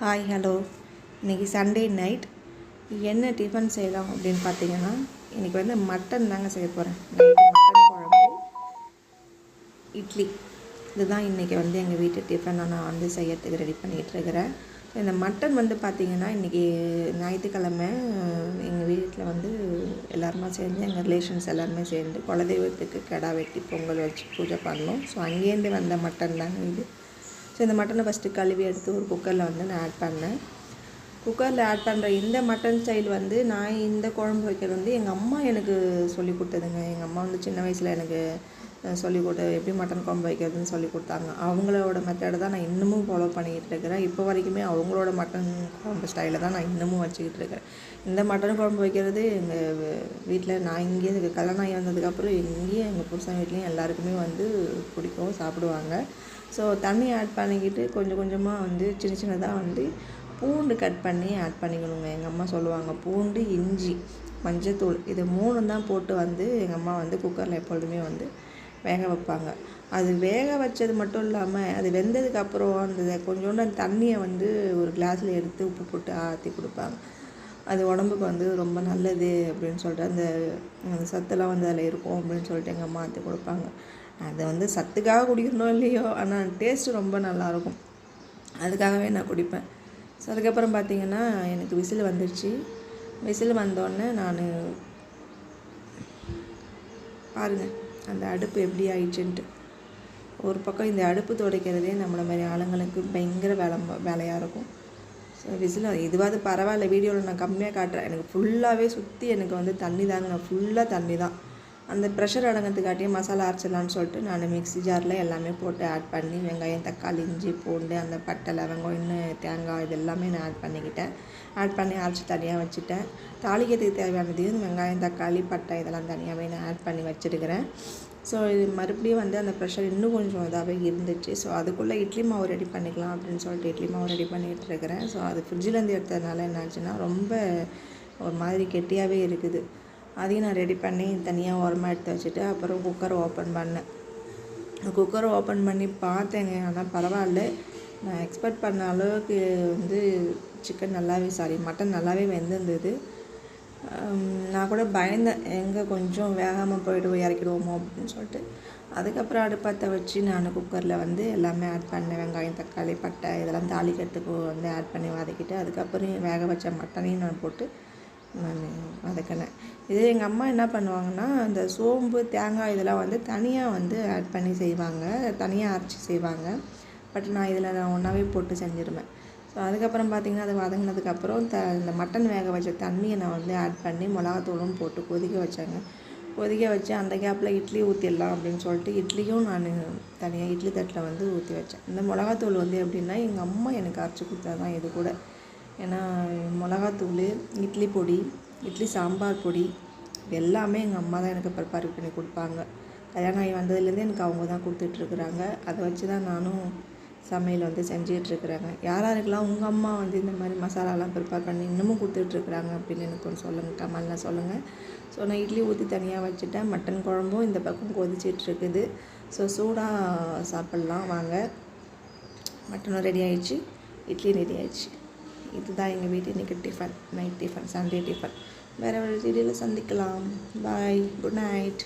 Hi hello. இன்றைக்கி Sunday night என்ன tiffin செய்யலாம் அப்படின்னு பார்த்தீங்கன்னா, இன்றைக்கி வந்து மட்டன் தாங்க செய்ய போகிறேன். மட்டன் குழம்பு, இட்லி. இதுதான் இன்றைக்கி வந்து எங்கள் வீட்டு டிஃபனை நான் வந்து செய்யறதுக்கு ரெடி பண்ணிகிட்ருக்கிறேன். இந்த மட்டன் வந்து பார்த்திங்கன்னா, இன்றைக்கி ஞாயிற்றுக்கிழமை எங்கள் வீட்டில் வந்து எல்லாருமே சேர்ந்து, எங்கள் ரிலேஷன்ஸ் எல்லாருமே சேர்ந்து குலதெய்வத்துக்கு கிடா வெட்டி பொங்கல் வச்சு பூஜை பண்ணோம். ஸோ அங்கேருந்து வந்த மட்டன் தாங்க இது. ஸோ இந்த மட்டனை ஃபஸ்ட்டு கழுவி எடுத்து ஒரு குக்கரில் வந்து நான் ஆட் பண்ணேன். குக்கரில் ஆட் பண்ணுற இந்த மட்டன் ஸ்டைல் வந்து நான் இந்த குழம்பு வைக்கிறது வந்து எங்கள் அம்மா எனக்கு சொல்லி கொடுத்ததுங்க. எங்கள் அம்மா வந்து சின்ன வயசில் எனக்கு சொல்லி கொடுத்த எப்படி மட்டன் குழம்பு வைக்கிறதுன்னு சொல்லி கொடுத்தாங்க. அவங்களோட மெத்தடை தான் நான் இன்னமும் ஃபாலோ பண்ணிக்கிட்டு இருக்கிறேன். இப்போ வரைக்குமே அவங்களோட மட்டன் குழம்பு ஸ்டைலில் தான் நான் இன்னமும் வச்சுக்கிட்டு இருக்கிறேன். இந்த மட்டன் குழம்பு வைக்கிறது எங்கள் வீட்டில் நான் இங்கேயே கல்யாணம் ஆகி வந்ததுக்கப்புறம் இங்கேயும் எங்கள் புருஷன் வீட்லேயும் எல்லாருக்குமே வந்து பிடிக்கும், சாப்பிடுவாங்க. ஸோ தண்ணி ஆட் பண்ணிக்கிட்டு கொஞ்சம் கொஞ்சமாக வந்து சின்ன சின்னதாக வந்து பூண்டு கட் பண்ணி ஆட் பண்ணிக்கணுங்க. எங்கள் அம்மா சொல்லுவாங்க, பூண்டு, இஞ்சி, மஞ்சத்தூள் இது 3 தான் போட்டு வந்து எங்கள் அம்மா வந்து குக்கரில் எப்பொழுதுமே வந்து வேக வைப்பாங்க. அது வேக வச்சது மட்டும் இல்லாமல் அது வெந்ததுக்கப்புறம் அந்த கொஞ்சோண்டு அந்த தண்ணியை வந்து ஒரு கிளாஸில் எடுத்து உப்பு போட்டு ஆற்றி கொடுப்பாங்க. அது உடம்புக்கு வந்து ரொம்ப நல்லது அப்படின்னு சொல்லிட்டு அந்த சத்துலாம் வந்து அதில் இருக்கும் அப்படின்னு சொல்லிட்டு எங்கள் அம்மா ஆற்றி கொடுப்பாங்க. அதை வந்து சத்துக்காக குடிக்கணும் இல்லையோ, ஆனால் டேஸ்ட்டு ரொம்ப நல்லாயிருக்கும். அதுக்காகவே நான் குடிப்பேன். ஸோ அதுக்கப்புறம் பார்த்திங்கன்னா எனக்கு விசில் வந்துடுச்சு. விசில் வந்தோடனே நான் பாருங்கள் அந்த அடுப்பு எப்படி ஆயிடுச்சுன்ட்டு. ஒரு பக்கம் இந்த அடுப்பு துடைக்கிறதே நம்மளை மாதிரி ஆளுங்களுக்கு பயங்கர வேலையாக இருக்கும். ஸோ விசில் இதுவாது பரவாயில்ல, வீடியோவில் நான் கம்மியாக காட்டுறேன். எனக்கு ஃபுல்லாகவே சுற்றி எனக்கு வந்து தண்ணி தாங்க, ஃபுல்லாக தண்ணி தான். அந்த ப்ரெஷர் அடங்கிறதுக்காட்டியும் மசாலா அரைச்சிடலான்னு சொல்லிட்டு நான் மிக்ஸி ஜாரில் எல்லாமே போட்டு ஆட் பண்ணி வெங்காயம், தக்காளி, இஞ்சி, பூண்டு, அந்த பட்டை, லவங்கம், இன்னும் தேங்காய் இது எல்லாமே நான் ஆட் பண்ணிக்கிட்டேன். ஆட் பண்ணி அரைச்சி தனியாக வச்சுட்டேன். தாளிக்கிறதுக்கு தேவையானதையும் வெங்காயம், தக்காளி, பட்டை இதெல்லாம் தனியாகவே நான் ஆட் பண்ணி வச்சுருக்கிறேன். ஸோ இது மறுபடியும் வந்து அந்த ப்ரெஷர் இன்னும் கொஞ்சம் இதாகவே இருந்துச்சு. ஸோ அதுக்குள்ளே இட்லி மாவு ரெடி பண்ணிக்கலாம் அப்படின்னு சொல்லிட்டு இட்லி மாவு ரெடி பண்ணிகிட்டு இருக்கிறேன். ஸோ அது ஃப்ரிட்ஜிலேருந்து எடுத்ததுனால என்னாச்சுன்னா ரொம்ப ஒரு மாதிரி கெட்டியாகவே இருக்குது. அதையும் நான் ரெடி பண்ணி தனியாக ஓரமாக எடுத்து வச்சுட்டு அப்புறம் குக்கரை ஓப்பன் பண்ணேன். குக்கரை ஓப்பன் பண்ணி பார்த்தேங்க. ஆனால் பரவாயில்ல, நான் எக்ஸ்பெக்ட் பண்ண அளவுக்கு வந்து மட்டன் நல்லாவே வெந்திருந்தது. நான் கூட பயந்தேன், எங்கே கொஞ்சம் வேகாமல் போய்ட்டு இறக்கிடுவோமோ அப்படின்னு சொல்லிட்டு. அதுக்கப்புறம் அடுப்பத்தை வச்சு நான் குக்கரில் வந்து எல்லாமே ஆட் பண்ணேன். வெங்காயம், தக்காளி, பட்டை இதெல்லாம் தாளிக்கிறதுக்கு வந்து ஆட் பண்ணி வதக்கிட்டு அதுக்கப்புறம் வேக வச்ச மட்டனையும் நான் போட்டு நான் வதக்கினேன். இதே எங்கள் அம்மா என்ன பண்ணுவாங்கன்னா, இந்த சோம்பு, தேங்காய் இதெல்லாம் வந்து தனியாக வந்து ஆட் பண்ணி செய்வாங்க, தனியாக அரைச்சி செய்வாங்க. பட் நான் இதில் ஒன்றாவே போட்டு செஞ்சுருவேன். ஸோ அதுக்கப்புறம் பார்த்திங்கன்னா அது வதங்கினதுக்கப்புறம் இந்த மட்டன் வேக வச்ச தண்ணியை நான் வந்து ஆட் பண்ணி மிளகாத்தூளும் போட்டு கொதிக்க வச்சேங்க. கொதிக்க வச்சு அந்த கேப்பில் இட்லி ஊற்றிடலாம் அப்படின்னு சொல்லிட்டு இட்லியும் நான் தனியாக இட்லி தட்டில் வந்து ஊற்றி வச்சேன். இந்த மிளகாத்தூள் வந்து எப்படின்னா எங்கள் அம்மா எனக்கு அரைச்சி கொடுத்தா தான் இது கூட. ஏன்னா மிளகாத்தூள், இட்லி பொடி, இட்லி சாம்பார் பொடி எல்லாமே எங்கள் அம்மா தான் எனக்கு ப்ரிப்பேர் பண்ணி கொடுப்பாங்க. கல்யாணம் ஆகி வந்ததுலேருந்தே எனக்கு அவங்க தான் கொடுத்துட்ருக்குறாங்க. அதை வச்சு தான் நானும் சமையல் வந்து செஞ்சிகிட்ருக்குறாங்க. யாராருக்கெல்லாம் உங்கள் அம்மா வந்து இந்த மாதிரி மசாலாலாம் ப்ரிப்பேர் பண்ணி இன்னமும் கொடுத்துட்ருக்குறாங்க அப்படின்னு எனக்கு கொஞ்சம் சொல்லுங்கள், கமெண்ட்டில் சொல்லுங்கள். ஸோ நான் இட்லி ஊற்றி தனியாக வச்சுட்டேன். மட்டன் குழம்பும் இந்த பக்கம் கொதிச்சிட்ருக்குது. ஸோ சூடாக சாப்பிட்லாம் வாங்க. மட்டனும் ரெடி ஆகிடுச்சு, இட்லி ரெடி ஆகிடுச்சு. இதுதான் எங்கள் வீட்டு இன்றைக்கி tiffin, night tiffin, Sunday tiffin. வேறு ஒரு வீடியோவில் சந்திக்கலாம். பாய், குட் நைட்.